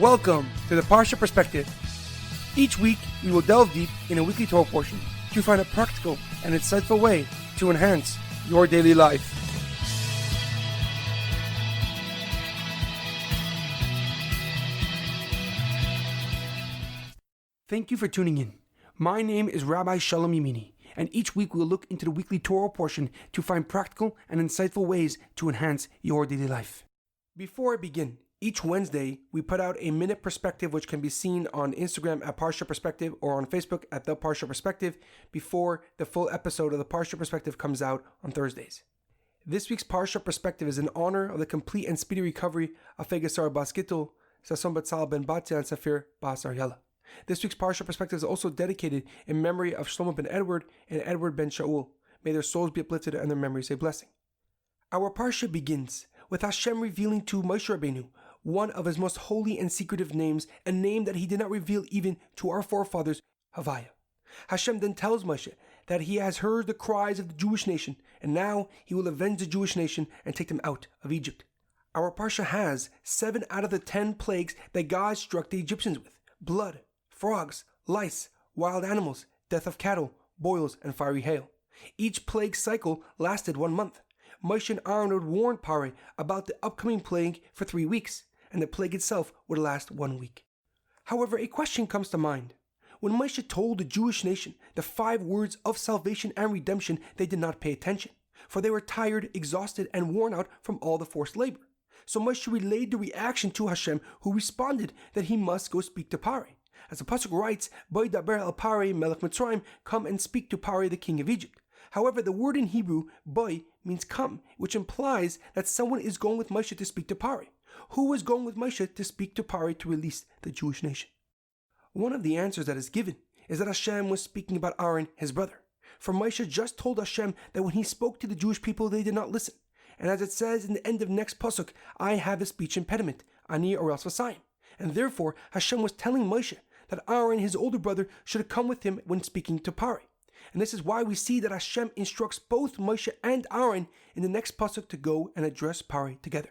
Welcome to the Parsha Perspective. Each week, we will delve deep in a weekly Torah portion to find a practical and insightful way to enhance your daily life. Thank you for tuning in. My name is Rabbi Shalom Yemini, and each week we will look into the weekly Torah portion to find practical and insightful ways to enhance your daily life. Before I begin, each Wednesday we put out a minute perspective which can be seen on Instagram at Parsha Perspective or on Facebook at the Parsha Perspective before the full episode of the Parsha Perspective comes out on Thursdays. This week's Parsha Perspective is in honor of the complete and speedy recovery of Pharaoh Bas Ariela, Sasson Betzalel Ben Batya, and Sapir Bas Ariela. This week's Parsha Perspective is also dedicated in memory of Shlomo ben Edward and Edward ben Shaul. May their souls be uplifted and their memories a blessing. Our Parsha begins with Hashem revealing to Moshe Rabbeinu one of his most holy and secretive names, a name that he did not reveal even to our forefathers, Havaya. Hashem then tells Moshe that he has heard the cries of the Jewish nation, and now he will avenge the Jewish nation and take them out of Egypt. Our Parsha has 7 out of the 10 plagues that God struck the Egyptians with: blood, frogs, lice, wild animals, death of cattle, boils, and fiery hail. Each plague cycle lasted 1 month. Moshe and Aaron would warn Pharaoh about the upcoming plague for 3 weeks, and the plague itself would last 1 week. However, a question comes to mind. When Moshe told the Jewish nation the 5 words of salvation and redemption, they did not pay attention, for they were tired, exhausted, and worn out from all the forced labor. So Moshe relayed the reaction to Hashem, who responded that he must go speak to Pharaoh. As the pasuk writes, "Boi daber el Pharaoh melech Mitzrayim," come and speak to Pharaoh, the king of Egypt. However, the word in Hebrew, "boi," means come, which implies that someone is going with Moshe to speak to Pharaoh. Who was going with Moshe to speak to Pharaoh to release the Jewish nation? One of the answers that is given is that Hashem was speaking about Aaron, his brother. For Moshe just told Hashem that when he spoke to the Jewish people, they did not listen. And as it says in the end of next pasuk, "I have a speech impediment, ani or else vasayim." And therefore, Hashem was telling Moshe that Aaron, his older brother, should come with him when speaking to Pharaoh. And this is why we see that Hashem instructs both Moshe and Aaron in the next pasuk to go and address Pharaoh together.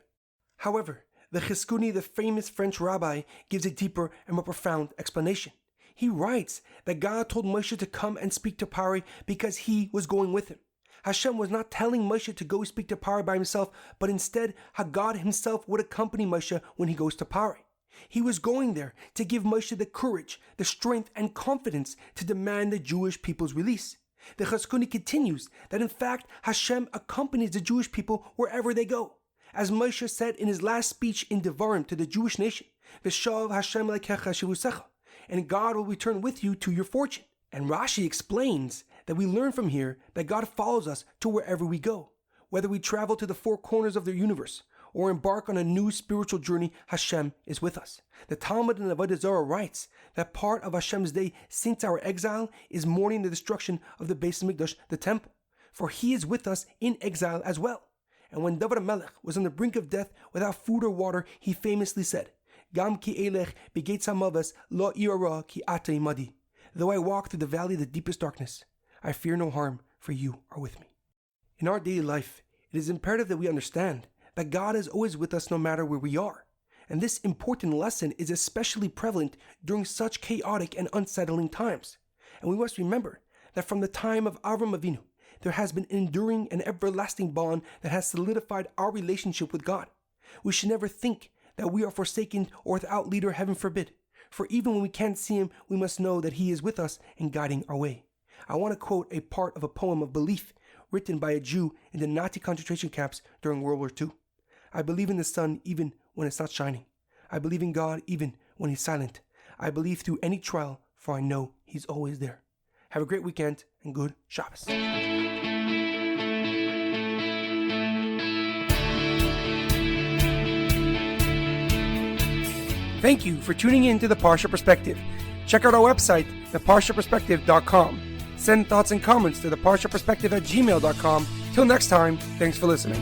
However, the Chizkuni, the famous French rabbi, gives a deeper and more profound explanation. He writes that God told Moshe to come and speak to Pharaoh because he was going with him. Hashem was not telling Moshe to go speak to Pharaoh by himself, but instead how God himself would accompany Moshe when he goes to Pharaoh. He was going there to give Moshe the courage, the strength, and confidence to demand the Jewish people's release. The Chizkuni continues that in fact Hashem accompanies the Jewish people wherever they go. As Moshe said in his last speech in Devarim to the Jewish nation, "V'shav Hashem lekecha shivusecha," and God will return with you to your fortune. And Rashi explains that we learn from here that God follows us to wherever we go. Whether we travel to the 4 corners of the universe or embark on a new spiritual journey, Hashem is with us. The Talmud in Avodah Zarah writes that part of Hashem's day since our exile is mourning the destruction of the Beis Hamikdash, the temple, for he is with us in exile as well. And when David HaMelech was on the brink of death without food or water, he famously said, "Gam ki elech begeitz hamaves lo ira ki ata imadi." Though I walk through the valley of the deepest darkness, I fear no harm, for you are with me. In our daily life, it is imperative that we understand that God is always with us no matter where we are. And this important lesson is especially prevalent during such chaotic and unsettling times. And we must remember that from the time of Avram Avinu, there has been an enduring and everlasting bond that has solidified our relationship with God. We should never think that we are forsaken or without leader, heaven forbid. For even when we can't see him, we must know that he is with us and guiding our way. I want to quote a part of a poem of belief written by a Jew in the Nazi concentration camps during World War II. "I believe in the sun even when it's not shining. I believe in God even when he's silent. I believe through any trial, for I know he's always there." Have a great weekend and good Shabbos. Thank you for tuning in to the Parsha Perspective. Check out our website, theparshaperspective.com. Send thoughts and comments to theparshaperspective@gmail.com. Till next time, thanks for listening.